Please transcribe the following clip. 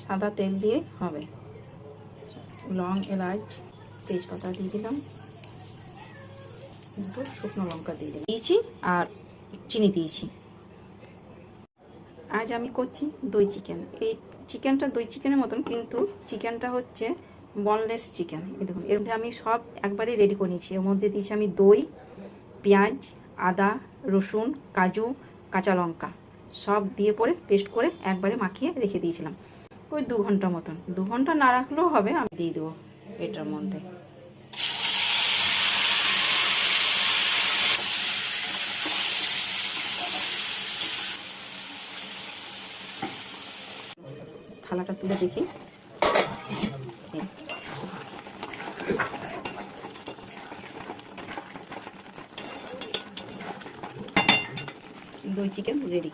সাদা তেল দিয়ে হবে। লং, এলাচ, তেজপাতা দিয়ে দিলাম, দুটো শুকনো লঙ্কা দিয়ে দিয়েছি আর চিনি দিয়েছি। আজ আমি করছি দই চিকেন। এই চিকেনটা দই চিকেনের মতন, কিন্তু চিকেনটা হচ্ছে বনলেস চিকেন। এই দেখুন, এর মধ্যে আমি সব একবারে রেডি করে নিয়েছি। এর মধ্যে দিয়েছি আমি দই, পেঁয়াজ, আদা, রসুন, কাজু, কাঁচা লঙ্কা সব দিয়ে পরে পেস্ট করে একবারে মাখিয়ে রেখে দিয়েছিলাম ওই 2 ঘন্টা মতন। 2 ঘন্টা না রাখলেও হবে। আমি দিয়ে দেবো এটার মধ্যে। থালাটা তুলে দেখি, দই চিকেন রেডি।